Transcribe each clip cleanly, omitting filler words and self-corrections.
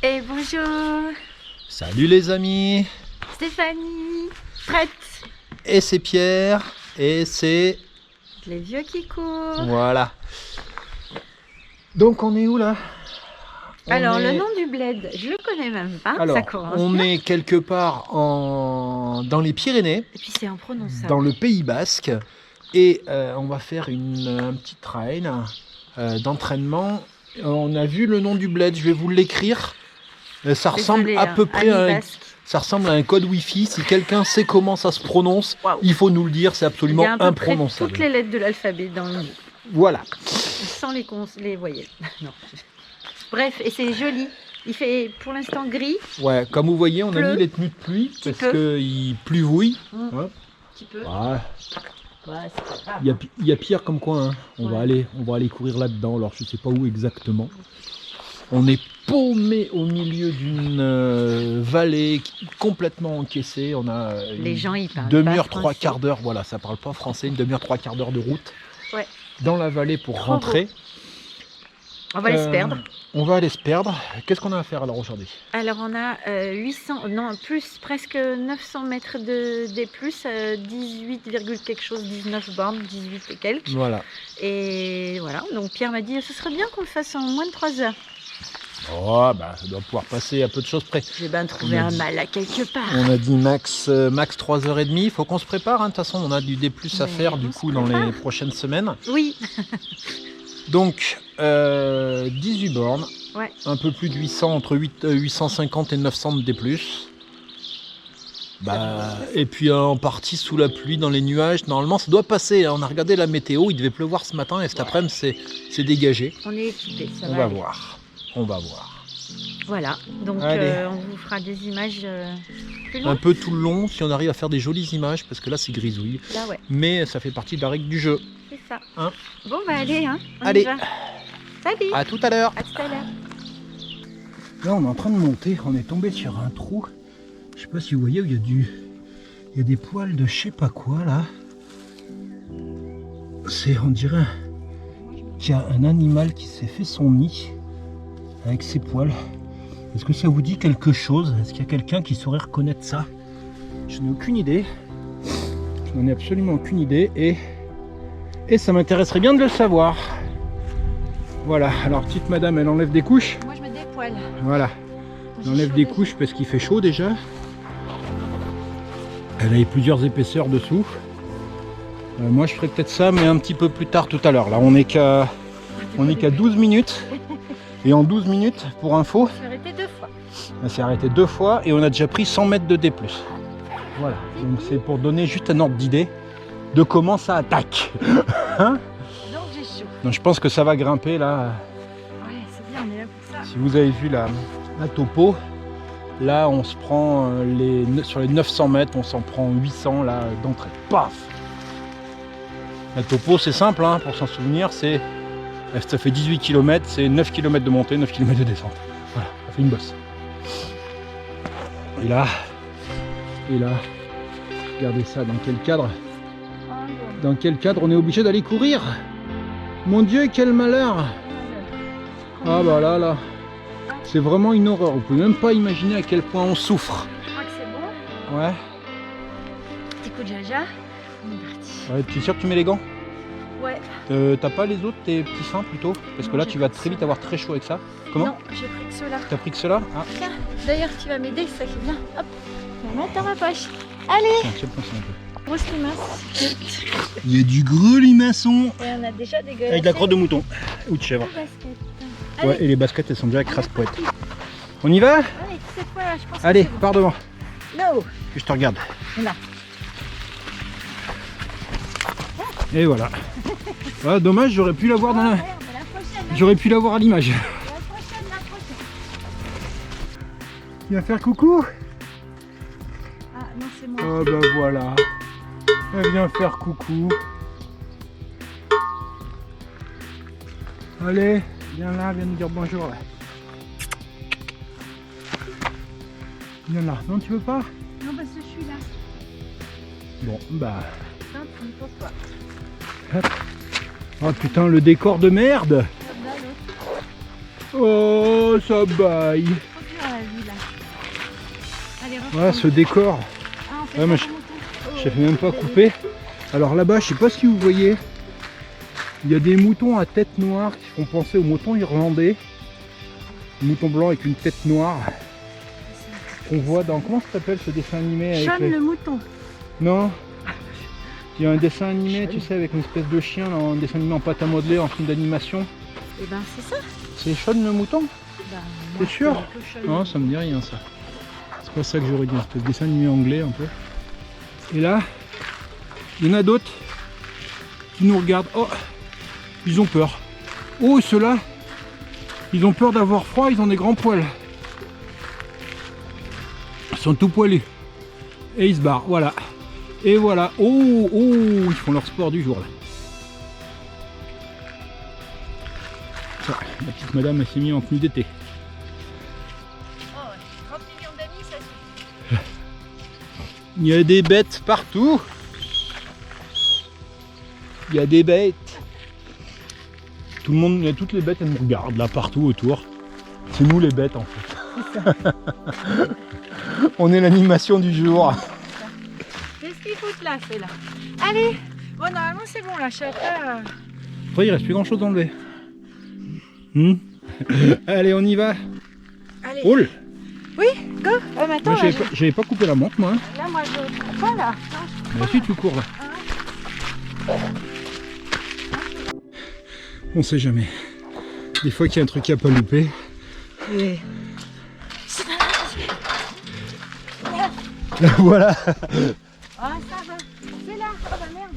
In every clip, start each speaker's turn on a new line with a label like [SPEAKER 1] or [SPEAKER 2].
[SPEAKER 1] Et bonjour
[SPEAKER 2] Salut les amis.
[SPEAKER 1] Stéphanie, prête?
[SPEAKER 2] Et c'est Pierre. Et c'est...
[SPEAKER 1] Les vieux qui courent.
[SPEAKER 2] Voilà. Donc on est où là?
[SPEAKER 1] Alors le nom du bled, je le connais même pas.
[SPEAKER 2] Alors,
[SPEAKER 1] ça commence
[SPEAKER 2] on
[SPEAKER 1] bien.
[SPEAKER 2] est quelque part dans les Pyrénées,
[SPEAKER 1] Et puis c'est imprononçable.
[SPEAKER 2] dans le Pays Basque. Et on va faire un petit trail d'entraînement. On a vu le nom du bled, je vais vous l'écrire. Ça ressemble
[SPEAKER 1] Désolée,
[SPEAKER 2] à peu près
[SPEAKER 1] ami
[SPEAKER 2] à
[SPEAKER 1] basque.
[SPEAKER 2] ça ressemble à un code Wi-Fi. Si quelqu'un sait comment ça se prononce,
[SPEAKER 1] Waouh.
[SPEAKER 2] il faut nous le dire, c'est
[SPEAKER 1] Il y
[SPEAKER 2] absolument
[SPEAKER 1] a à peu près
[SPEAKER 2] imprononçable.
[SPEAKER 1] toutes les lettres de l'alphabet dans le nom,
[SPEAKER 2] Voilà.
[SPEAKER 1] sans les voyelles. Non. Bref, et c'est joli. Il fait pour l'instant gris,
[SPEAKER 2] Ouais, comme vous voyez, on a
[SPEAKER 1] Pleut.
[SPEAKER 2] mis les tenues de pluie
[SPEAKER 1] Petit
[SPEAKER 2] parce qu'il pluvouille.
[SPEAKER 1] un
[SPEAKER 2] Ouais.
[SPEAKER 1] petit peu.
[SPEAKER 2] Ouais.
[SPEAKER 1] Ouais, c'est pas grave.
[SPEAKER 2] Il y a pire comme coin. Hein. On va
[SPEAKER 1] Ouais.
[SPEAKER 2] aller courir là-dedans. Alors je sais pas où exactement. On est paumé au milieu d'une vallée complètement encaissée. On a
[SPEAKER 1] Les gens, ils parlent
[SPEAKER 2] demi-heure,
[SPEAKER 1] pas
[SPEAKER 2] trois
[SPEAKER 1] français.
[SPEAKER 2] quarts d'heure. Voilà, ça parle pas français. Une demi-heure, trois quarts d'heure de route
[SPEAKER 1] Ouais.
[SPEAKER 2] dans la vallée pour
[SPEAKER 1] Trop
[SPEAKER 2] rentrer.
[SPEAKER 1] On va aller se perdre.
[SPEAKER 2] On va aller se perdre. Qu'est-ce qu'on a à faire alors aujourd'hui?
[SPEAKER 1] Alors on a 800, non plus, presque 900 mètres des plus, 18, quelque chose, 19 bornes, 18 et quelques.
[SPEAKER 2] Voilà.
[SPEAKER 1] Et voilà, donc Pierre m'a dit ce serait bien qu'on le fasse en moins de 3 heures.
[SPEAKER 2] Oh, bah, ça doit pouvoir passer à peu de choses près.
[SPEAKER 1] J'ai bien trouvé
[SPEAKER 2] On a
[SPEAKER 1] un
[SPEAKER 2] dit-
[SPEAKER 1] mal à quelque part.
[SPEAKER 2] On a dit max 3h30. Il faut qu'on se prépare. Hein. De toute façon, on a du D+ à
[SPEAKER 1] Mais
[SPEAKER 2] faire du
[SPEAKER 1] on se
[SPEAKER 2] coup dans les
[SPEAKER 1] prépare.
[SPEAKER 2] prochaines semaines.
[SPEAKER 1] Oui,
[SPEAKER 2] Donc, 18 bornes.
[SPEAKER 1] ouais.
[SPEAKER 2] Un peu plus de 800, entre 850 et 900 de D+. Bah, et puis en partie sous la pluie, dans les nuages. Normalement, ça doit passer. Hein. On a regardé la météo. Il devait pleuvoir ce matin et cet après-midi, c'est dégagé.
[SPEAKER 1] On est équipés, ça
[SPEAKER 2] On
[SPEAKER 1] va
[SPEAKER 2] va
[SPEAKER 1] aller.
[SPEAKER 2] voir. On va voir.
[SPEAKER 1] Voilà, donc
[SPEAKER 2] Allez.
[SPEAKER 1] on vous fera des images plus
[SPEAKER 2] Un
[SPEAKER 1] loin.
[SPEAKER 2] peu tout le long, si on arrive à faire des jolies images, parce que là, c'est grisouille.
[SPEAKER 1] Là, ouais,
[SPEAKER 2] Mais ça fait partie de la règle du jeu.
[SPEAKER 1] c'est ça.
[SPEAKER 2] Hein.
[SPEAKER 1] Bon, bah allez, hein, on y
[SPEAKER 2] Allez.
[SPEAKER 1] va. Salut,
[SPEAKER 2] À tout à l'heure.
[SPEAKER 1] à tout à l'heure.
[SPEAKER 2] Là, on est en train de monter. On est tombé sur un trou. Je sais pas si vous voyez, il y a des poils de je sais pas quoi là. On dirait qu'il y a un animal qui s'est fait son nid avec ses poils. Est-ce que ça vous dit quelque chose? Est-ce qu'il y a quelqu'un qui saurait reconnaître ça? Je n'ai aucune idée. Je n'en ai absolument aucune idée et ça m'intéresserait bien de le savoir. Voilà, alors petite madame, elle enlève des couches.
[SPEAKER 1] Moi, je me dépoile.
[SPEAKER 2] Voilà, elle enlève des couches parce qu'il fait chaud déjà. Elle a plusieurs épaisseurs dessous. Moi je ferai peut-être ça mais un petit peu plus tard tout à l'heure. Là on est qu'à 12 minutes. Et en 12 minutes, pour info,
[SPEAKER 1] Je suis arrêtée 2 fois.
[SPEAKER 2] elle s'est arrêtée 2 fois et on a déjà pris 100 mètres de D+. Voilà, donc c'est pour donner juste un ordre d'idée de comment ça attaque. Hein?
[SPEAKER 1] Donc j'ai chaud.
[SPEAKER 2] Donc je pense que ça va grimper là.
[SPEAKER 1] Ouais, c'est bien, on est là pour ça.
[SPEAKER 2] Si vous avez vu la topo, là on se prend sur les 900 mètres, on s'en prend 800 là d'entrée. Paf! La topo c'est simple, hein, pour s'en souvenir, ça fait 18 km, c'est 9 km de montée, 9 km de descente. Voilà, ça fait une bosse. Et là, regardez ça, dans quel cadre? Dans quel cadre on est obligé d'aller courir? Mon Dieu, quel malheur! Ah bah là, c'est vraiment une horreur. Vous pouvez même pas imaginer à quel point on souffre.
[SPEAKER 1] Je crois que c'est bon.
[SPEAKER 2] Ouais.
[SPEAKER 1] Petit coup de jaja. On est parti.
[SPEAKER 2] Ouais, tu es sûr que tu mets les gants?
[SPEAKER 1] Ouais.
[SPEAKER 2] T'as pas les autres, tes petits seins plutôt? Parce que
[SPEAKER 1] Non,
[SPEAKER 2] là
[SPEAKER 1] j'ai
[SPEAKER 2] tu vas
[SPEAKER 1] pris
[SPEAKER 2] très vite
[SPEAKER 1] ceux-là.
[SPEAKER 2] avoir très chaud avec ça. Comment?
[SPEAKER 1] Non, j'ai pris que ceux-là.
[SPEAKER 2] T'as pris que cela? Ah,
[SPEAKER 1] Tiens, d'ailleurs, tu vas m'aider, ça qui est bien. Hop, je vais mettre dans ma poche. Allez,
[SPEAKER 2] tiens, tiens, prends ça un peu.
[SPEAKER 1] grosse limace.
[SPEAKER 2] Il y a du gros limaçon
[SPEAKER 1] Et on a déjà dégueulassé.
[SPEAKER 2] avec de la crotte de mouton ou de chèvre.
[SPEAKER 1] le basket.
[SPEAKER 2] Ouais,
[SPEAKER 1] Allez,
[SPEAKER 2] et les baskets elles sont déjà crasse-poète. On y va?
[SPEAKER 1] allez, cette fois là, je pense
[SPEAKER 2] Allez,
[SPEAKER 1] que c'est
[SPEAKER 2] pars devant,
[SPEAKER 1] bon. No.
[SPEAKER 2] que je te regarde.
[SPEAKER 1] Là.
[SPEAKER 2] Et voilà. Ah, dommage, j'aurais pu l'avoir dans la...
[SPEAKER 1] Ouais, on est la prochaine, hein.
[SPEAKER 2] J'aurais pu l'avoir à l'image.
[SPEAKER 1] La prochaine, la prochaine.
[SPEAKER 2] Tu vas faire coucou?
[SPEAKER 1] Ah non, c'est moi.
[SPEAKER 2] Oh bah voilà. Elle vient faire coucou. Allez, viens là, viens nous dire bonjour là. Viens là. Non, tu veux pas?
[SPEAKER 1] Non, parce que je suis là.
[SPEAKER 2] Bon, bah...
[SPEAKER 1] Simple, pour toi.
[SPEAKER 2] Hop. Oh putain, le décor de merde.
[SPEAKER 1] Hop, là, l'autre.
[SPEAKER 2] Oh, ça baille.
[SPEAKER 1] Faut que tu
[SPEAKER 2] Voilà ce décor.
[SPEAKER 1] Ah, on fait
[SPEAKER 2] Ouais, mais
[SPEAKER 1] ça,
[SPEAKER 2] je n'ai même pas coupé. Alors là-bas, je sais pas si vous voyez, il y a des moutons à tête noire qui font penser aux moutons irlandais. Un mouton blanc avec une tête noire. Qu'on voit dans... Comment ça s'appelle ce dessin animé avec
[SPEAKER 1] Sean le mouton.
[SPEAKER 2] Non. Il y a un dessin animé, tu sais, avec une espèce de chien, là, un dessin animé en pâte à modeler, en film d'animation.
[SPEAKER 1] Et ben c'est ça.
[SPEAKER 2] C'est Sean le mouton?
[SPEAKER 1] Ben,
[SPEAKER 2] T'es sûr?
[SPEAKER 1] que Sean.
[SPEAKER 2] Non, ça me dit rien ça. C'est pas ça que j'aurais dit, un espèce de dessin animé anglais un peu. Et là, il y en a d'autres qui nous regardent. Oh, ils ont peur. Oh, ceux-là, ils ont peur d'avoir froid, ils ont des grands poils. Ils sont tout poilus. Et ils se barrent, voilà. Et voilà. Oh, oh, ils font leur sport du jour là. Ça, la petite madame elle s'est mise en tenue d'été.
[SPEAKER 1] Oh, 30 millions d'amis, ça suffit.
[SPEAKER 2] Il y a des bêtes partout. Il y a des bêtes. Tout le monde, il y a toutes les bêtes, elles nous regardent là partout autour. C'est nous les bêtes en fait. On est l'animation du jour.
[SPEAKER 1] Qu'est-ce qu'ils foutent là, ceux-là? Allez. Bon, normalement c'est bon là, je suis après.
[SPEAKER 2] Après, il reste plus grand chose à enlever. Allez, on y va.
[SPEAKER 1] Allez.
[SPEAKER 2] Roule.
[SPEAKER 1] Oui, go. Mais attends,
[SPEAKER 2] Moi, j'avais pas coupé la montre moi.
[SPEAKER 1] là moi je cours pas là.
[SPEAKER 2] Bah si, tu cours là. On sait jamais. Des fois qu'il y a un truc à pas louper.
[SPEAKER 1] Et...
[SPEAKER 2] Voilà.
[SPEAKER 1] Ah ça va. C'est là. Oh bah merde.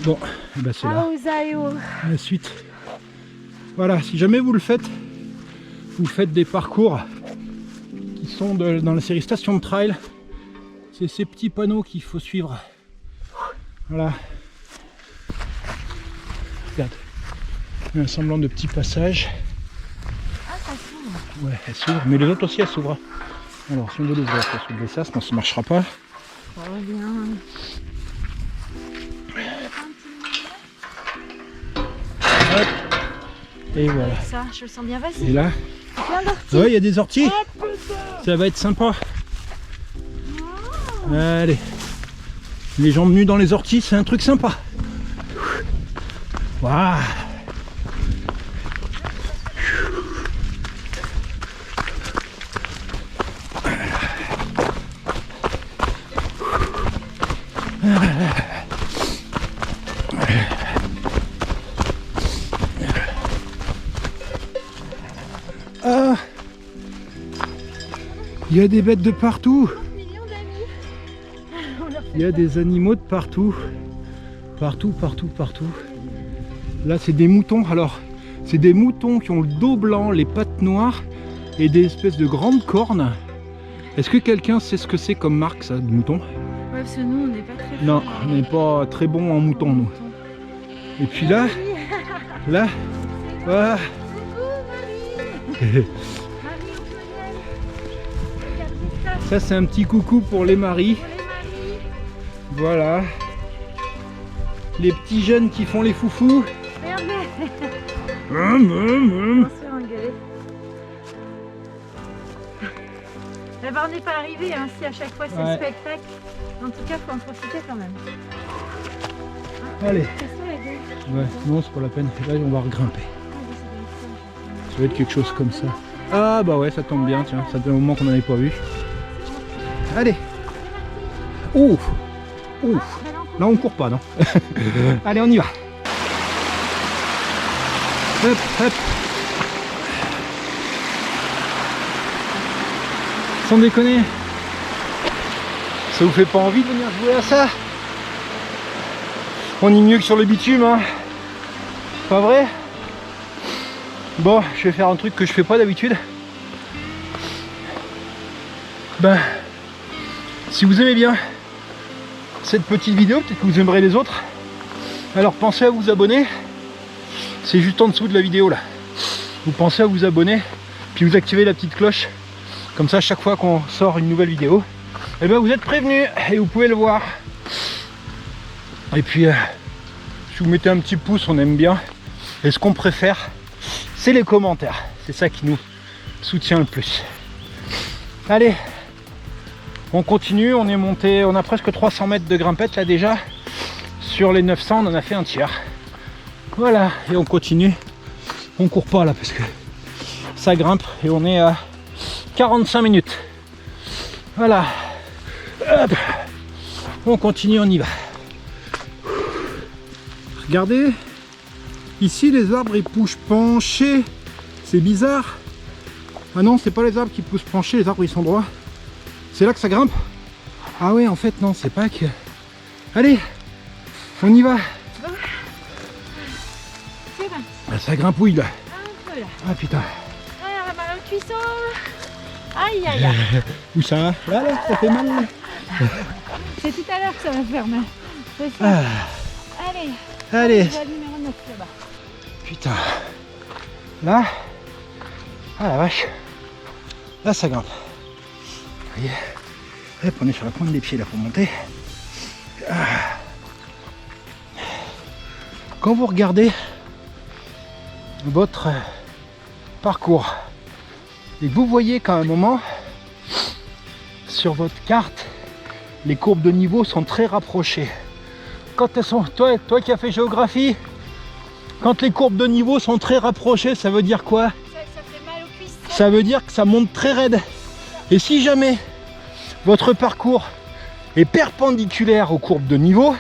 [SPEAKER 2] Bon, bah c'est là. La suite. Voilà, si jamais vous le faites, vous faites des parcours qui sont dans la série Station de Trail. C'est ces petits panneaux qu'il faut suivre. Voilà. Regarde. Il y a un semblant de petit passage.
[SPEAKER 1] Ah ça s'ouvre.
[SPEAKER 2] Ouais, elle s'ouvre, mais les autres aussi elles s'ouvrent. Alors si on veut l'ouvrir, il faut soulever ça, sinon ça ne marchera pas.
[SPEAKER 1] Oh bien.
[SPEAKER 2] Hop. Et voilà.
[SPEAKER 1] Ça, je le sens bien, vas-y.
[SPEAKER 2] Et là,
[SPEAKER 1] Plein d'orties.
[SPEAKER 2] ouais, il y a des orties. Ça va être sympa. Allez. Les jambes nues dans les orties, c'est un truc sympa. Waouh. Ah, il y a des bêtes de partout. Il y a des animaux de partout. Partout, partout, partout. Là, c'est des moutons. Alors, c'est des moutons qui ont le dos blanc, les pattes noires et des espèces de grandes cornes. Est-ce que quelqu'un sait ce que c'est comme marque, ça, de mouton?
[SPEAKER 1] Ouais, parce que nous, on n'est pas très
[SPEAKER 2] Non, on n'est pas très bon en mouton, nous. Et puis là, voilà. Ça, c'est un petit coucou pour les maris. Voilà. Les petits jeunes qui font les foufous.
[SPEAKER 1] Regardez.
[SPEAKER 2] On
[SPEAKER 1] On se fait engueuler. Eh ben, on n'est pas arrivé, hein, si à chaque fois c'est le spectacle. En tout cas, il faut en profiter quand même.
[SPEAKER 2] Allez.
[SPEAKER 1] C'est ça, la gueule.
[SPEAKER 2] Ouais, non, c'est pas la peine. Là, on va regrimper. Ça va être quelque chose comme ça. Ah bah ouais, ça tombe bien, tiens. Ça fait un moment qu'on n'en avait pas vu. Allez. Ouf. Ouf. Là, on court pas, non. Allez, on y va. Hop, hop. Sans déconner. Ça vous fait pas envie de venir jouer à ça? On est mieux que sur le bitume, hein. Pas vrai? Bon, je vais faire un truc que je fais pas d'habitude. Ben, si vous aimez bien cette petite vidéo, peut-être que vous aimerez les autres. Alors pensez à vous abonner. C'est juste en dessous de la vidéo là. Vous pensez à vous abonner, puis vous activez la petite cloche. Comme ça, chaque fois qu'on sort une nouvelle vidéo, et ben vous êtes prévenus et vous pouvez le voir. Et puis, si vous mettez un petit pouce, on aime bien. Et ce qu'on préfère, c'est les commentaires. C'est ça qui nous soutient le plus. Allez, on continue, on est monté, on a presque 300 mètres de grimpette là déjà. Sur les 900, on en a fait un tiers. Voilà, et on continue. On court pas là parce que ça grimpe et on est à 45 minutes. Voilà. Hop. On continue, on y va. Regardez, ici les arbres ils poussent penchés. C'est bizarre. Ah non, c'est pas les arbres qui poussent penchés, les arbres ils sont droits. C'est là que ça grimpe. Ah ouais, en fait non, c'est pas que... Allez, on y va.
[SPEAKER 1] C'est bon.
[SPEAKER 2] Ah, ça grimpouille là.
[SPEAKER 1] Voilà.
[SPEAKER 2] Ah putain.
[SPEAKER 1] Ah, mal au cuisson. Aïe, aïe, aïe.
[SPEAKER 2] Où ça? Là, ça fait mal.
[SPEAKER 1] C'est tout à l'heure que ça va faire mal. C'est ça.
[SPEAKER 2] Ah,
[SPEAKER 1] Allez.
[SPEAKER 2] allez.
[SPEAKER 1] Je vois le numéro 9 là-bas.
[SPEAKER 2] Putain. Là. Ah la vache. Là ça grimpe. Vous voyez. Hop, on est sur la pointe des pieds là pour monter. Ah. Quand vous regardez votre parcours et que vous voyez qu'à un moment sur votre carte les courbes de niveau sont très rapprochées. Quand elles sont, toi qui as fait géographie, quand les courbes de niveau sont très rapprochées, ça veut dire quoi?
[SPEAKER 1] Ça fait mal aux cuisses.
[SPEAKER 2] Ça veut dire que ça monte très raide. Et si jamais votre parcours est perpendiculaire aux courbes de niveau,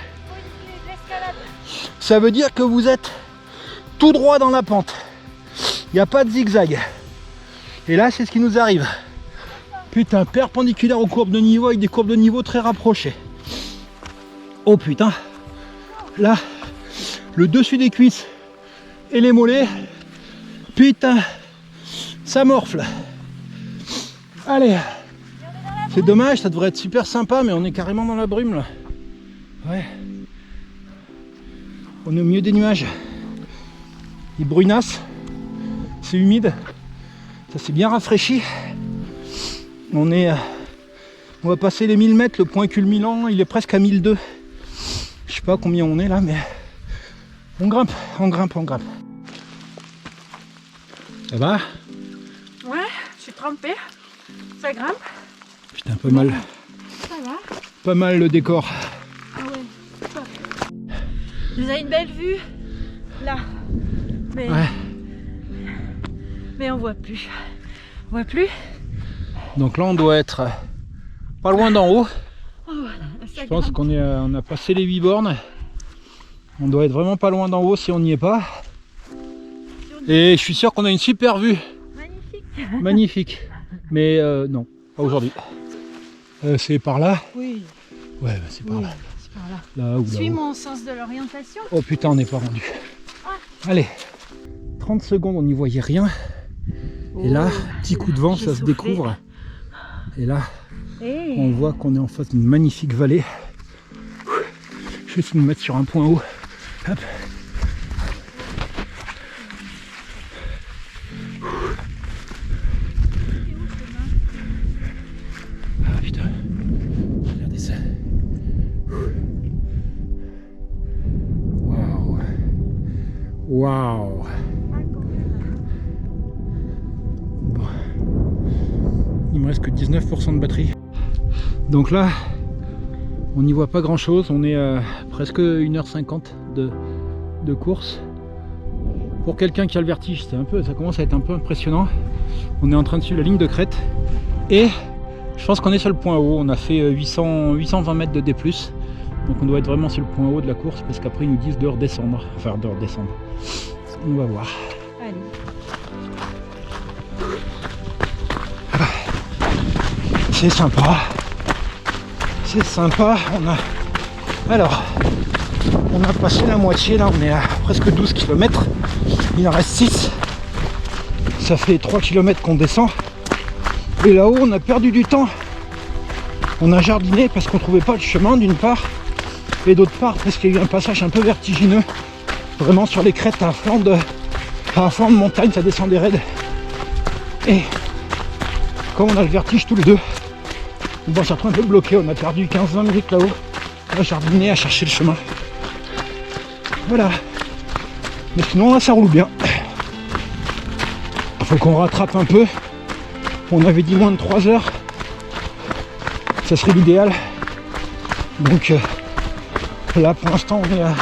[SPEAKER 2] ça veut dire que vous êtes tout droit dans la pente. Il n'y a pas de zigzag. Et là, c'est ce qui nous arrive. Putain, perpendiculaire aux courbes de niveau avec des courbes de niveau très rapprochées. Oh putain. Là, le dessus des cuisses et les mollets, putain, ça morfle. Allez, c'est dommage, ça devrait être super sympa, mais on est carrément dans la brume là. Ouais. On est au milieu des nuages. Il brunasse, c'est humide, ça s'est bien rafraîchi. On va passer les 1000 mètres, le point culminant, il est presque à 1002. Je sais pas combien on est là, mais on grimpe, on grimpe, on grimpe. Ça va?
[SPEAKER 1] Ouais, je suis trempée. Ça grimpe.
[SPEAKER 2] Putain, pas mal.
[SPEAKER 1] Ça va.
[SPEAKER 2] Pas mal le décor.
[SPEAKER 1] Ah ouais. Top. Vous avez une belle vue là. Mais,
[SPEAKER 2] Ouais.
[SPEAKER 1] mais on voit plus. On voit plus.
[SPEAKER 2] Donc là, on doit être pas loin d'en haut.
[SPEAKER 1] Oh, voilà. Ça
[SPEAKER 2] Je pense
[SPEAKER 1] grimpe.
[SPEAKER 2] qu'on a passé les 8 bornes. On doit être vraiment pas loin d'en haut si on n'y est pas. Et je suis sûr qu'on a une super vue.
[SPEAKER 1] Magnifique.
[SPEAKER 2] Magnifique. Mais non, pas aujourd'hui. C'est par là.
[SPEAKER 1] Oui.
[SPEAKER 2] Ouais, bah, c'est par
[SPEAKER 1] Oui,
[SPEAKER 2] là.
[SPEAKER 1] c'est par là.
[SPEAKER 2] Là ou
[SPEAKER 1] Suis
[SPEAKER 2] là-haut.
[SPEAKER 1] mon sens de l'orientation.
[SPEAKER 2] Oh putain, on n'est pas rendu. Allez, 30 secondes, on n'y voyait rien. Et là, petit coup de vent,
[SPEAKER 1] j'ai
[SPEAKER 2] ça se
[SPEAKER 1] soufflé.
[SPEAKER 2] découvre. Et là,
[SPEAKER 1] Hey.
[SPEAKER 2] on voit qu'on est en face d'une magnifique vallée. Je vais me mettre sur un point haut. Hop. Ah putain, regardez ça. Waouh. Waouh. Bon. Il me reste que 19% de batterie. Donc là, on n'y voit pas grand chose. On est à presque 1h50 de course. Pour quelqu'un qui a le vertige, ça commence à être un peu impressionnant. On est en train de suivre la ligne de crête. Et je pense qu'on est sur le point haut. On a fait 820 mètres de D+. Donc on doit être vraiment sur le point haut de la course parce qu'après ils nous disent de redescendre. Enfin de redescendre. On va voir.
[SPEAKER 1] Allez.
[SPEAKER 2] C'est sympa. C'est sympa. Alors, on a passé la moitié. Là, on est à presque 12 km. Il en reste 6. Ça fait 3 km qu'on descend. Et là-haut, on a perdu du temps. On a jardiné parce qu'on trouvait pas le chemin d'une part. Et d'autre part parce qu'il y a eu un passage un peu vertigineux. Vraiment sur les crêtes à flanc de montagne, ça descendait raide. Et comme on a le vertige tous les deux, on s'est retrouvé un peu bloqué. On a perdu 15-20 minutes là-haut à jardiner, à chercher le chemin. Voilà. Mais sinon là ça roule bien. Il faut qu'on rattrape un peu. On avait dit moins de 3 heures. Ça serait l'idéal. Donc là pour l'instant on est à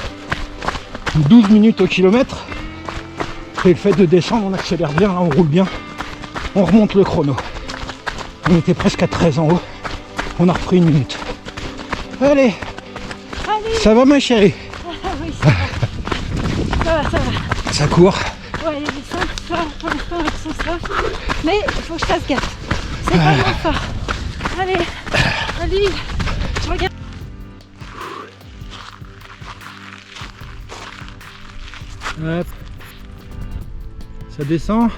[SPEAKER 2] 12 minutes au kilomètre. Et le fait de descendre, on accélère bien, là, on roule bien. On remonte le chrono. On était presque à 13 en haut. On a repris 1 minute. Allez,
[SPEAKER 1] Allez.
[SPEAKER 2] ça va ma chérie?
[SPEAKER 1] Ah oui, ça va. Ça va, ça va.
[SPEAKER 2] Ça court.
[SPEAKER 1] Ouais, les descentes, ça, pour l'instant, elles sont soft. Mais il faut que je fasse gaffe. C'est pas mon fort. Allez, allez, je regarde.
[SPEAKER 2] Hop. Ça descend.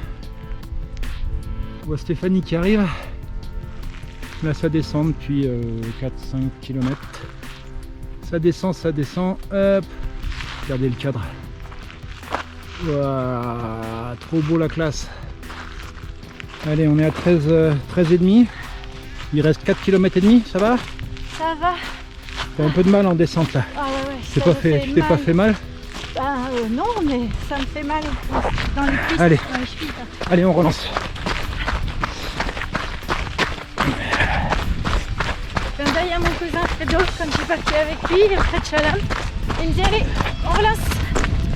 [SPEAKER 2] On voit Stéphanie qui arrive. Là ça descend depuis 4-5 km. Ça descend, hop. Regardez le cadre. Waouh, trop beau la classe. Allez, on est à 13,5. Il reste 4 km et demi, ça va?
[SPEAKER 1] Ça va.
[SPEAKER 2] T'as un peu de mal en descente là.
[SPEAKER 1] Ah ouais,
[SPEAKER 2] Tu t'es pas fait mal?
[SPEAKER 1] Bah non, mais ça me fait mal dans les cuisses,
[SPEAKER 2] Allez.
[SPEAKER 1] dans les chevilles.
[SPEAKER 2] Allez, on relance.
[SPEAKER 1] Un d'œil à mon cousin Fredo, quand je suis partie avec lui, près de Chalam, il me dit allez, on relance.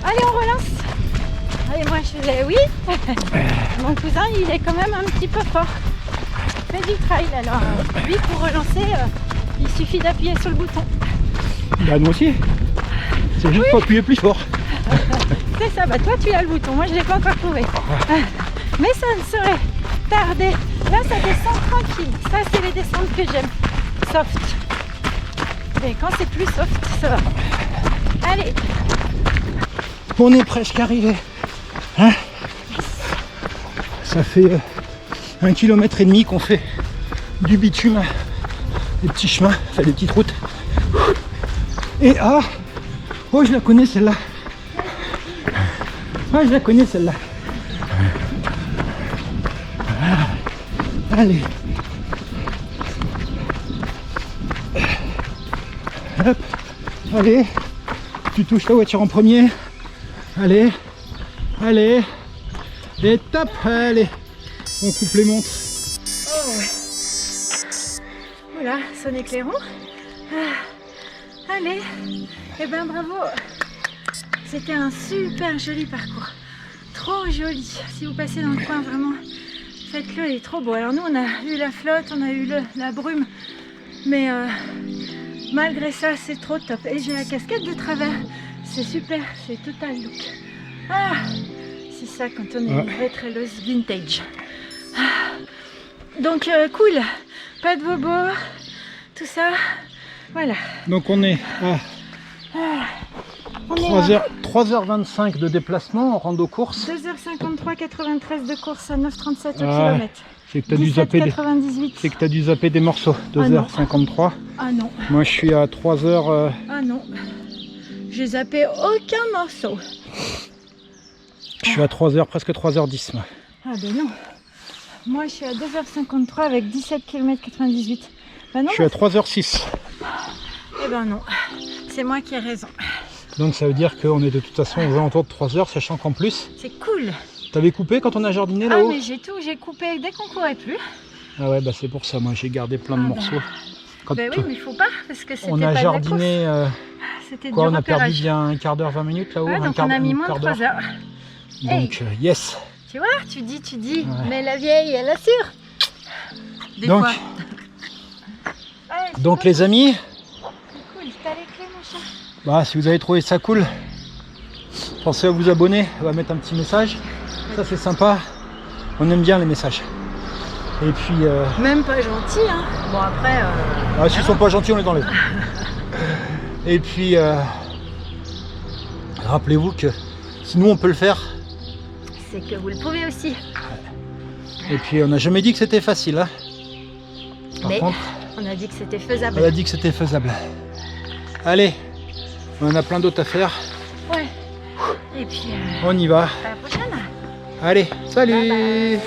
[SPEAKER 1] Allez, on relance. Et moi je faisais oui. Mon cousin il est quand même un petit peu fort. Il fait du trail alors. Lui pour relancer, il suffit d'appuyer sur le bouton.
[SPEAKER 2] Bah nous aussi. C'est juste pour appuyer plus fort.
[SPEAKER 1] C'est ça, bah toi tu as le bouton, moi je ne l'ai pas encore trouvé. Mais ça ne saurait tarder. Là ça descend tranquille. Ça c'est les descentes que j'aime. Soft. Mais quand c'est plus soft, ça va. Allez.
[SPEAKER 2] On est presque arrivé. Hein? Ça fait 1,5 km qu'on fait du bitume, des petits chemins, enfin des petites routes. Et ah, oh je la connais celle-là. Ah je la connais celle-là. Allez. Hop. Allez. Tu touches la voiture en premier. Allez. Allez. Et top. Allez. On coupe les montres.
[SPEAKER 1] Oh ouais. Voilà, son éclairant. Ah. Allez. Eh ben bravo. C'était un super joli parcours. Trop joli. Si vous passez dans le coin, vraiment, faites-le, il est trop beau. Alors nous, on a eu la flotte, on a eu la brume. Mais malgré ça, c'est trop top. Et j'ai la casquette de travers. C'est super, c'est total look. Ah, c'est ça quand on est une vraie traileuse vintage. Ah. Donc cool. Pas de bobos, tout ça. Voilà.
[SPEAKER 2] Donc on est à 3h25 de déplacement en rando course.
[SPEAKER 1] 2h53, 93 de course à 9,37 au kilomètre.
[SPEAKER 2] C'est que tu as dû zapper c'est que tu as dû zapper des morceaux. 2h53.
[SPEAKER 1] Ah non.
[SPEAKER 2] Moi je suis à 3h.
[SPEAKER 1] Ah non. J'ai zappé aucun morceau.
[SPEAKER 2] Je suis à 3h, presque 3h10 moi.
[SPEAKER 1] Ah ben non. Moi je suis à 2h53 avec 17 km 98. Ben non,
[SPEAKER 2] je suis à 3h06.
[SPEAKER 1] Eh ben non. C'est moi qui ai raison.
[SPEAKER 2] Donc ça veut dire qu'on est de toute façon aux alentours de 3 heures, sachant qu'en plus...
[SPEAKER 1] C'est cool.
[SPEAKER 2] T'avais coupé quand on a jardiné là-haut?
[SPEAKER 1] Ah mais j'ai coupé dès qu'on courait plus.
[SPEAKER 2] Ah ouais, bah c'est pour ça, moi j'ai gardé plein de morceaux. Quand
[SPEAKER 1] bah oui, mais il faut pas, parce que c'était
[SPEAKER 2] on a jardiné...
[SPEAKER 1] C'était
[SPEAKER 2] quoi,
[SPEAKER 1] du
[SPEAKER 2] on a perdu
[SPEAKER 1] repérage.
[SPEAKER 2] bien un quart d'heure, 20 minutes là-haut?
[SPEAKER 1] Ouais, donc on a mis moins de 3 heures.
[SPEAKER 2] Donc yes.
[SPEAKER 1] Tu vois, tu dis,
[SPEAKER 2] ouais.
[SPEAKER 1] Mais la vieille, elle assure. Des
[SPEAKER 2] donc,
[SPEAKER 1] fois. Ouais,
[SPEAKER 2] donc les amis,
[SPEAKER 1] c'est cool, t'as les clés mon chat.
[SPEAKER 2] bah, si vous avez trouvé ça cool, pensez à vous abonner, on va mettre un petit message. Ça c'est sympa, on aime bien les messages. Et puis...
[SPEAKER 1] Même pas gentil, hein. Bon après...
[SPEAKER 2] ah, s'ils sont pas gentils, on les enlève. Et puis... rappelez-vous que si nous on peut le faire...
[SPEAKER 1] C'est que vous le pouvez aussi.
[SPEAKER 2] Et puis on n'a jamais dit que c'était facile. Hein. Par
[SPEAKER 1] mais
[SPEAKER 2] contre,
[SPEAKER 1] on a dit que c'était faisable.
[SPEAKER 2] On a dit que c'était faisable. Allez, on en a plein d'autres à faire.
[SPEAKER 1] Ouais. Et puis...
[SPEAKER 2] on y va.
[SPEAKER 1] à la prochaine.
[SPEAKER 2] Allez, salut.
[SPEAKER 1] Bye bye.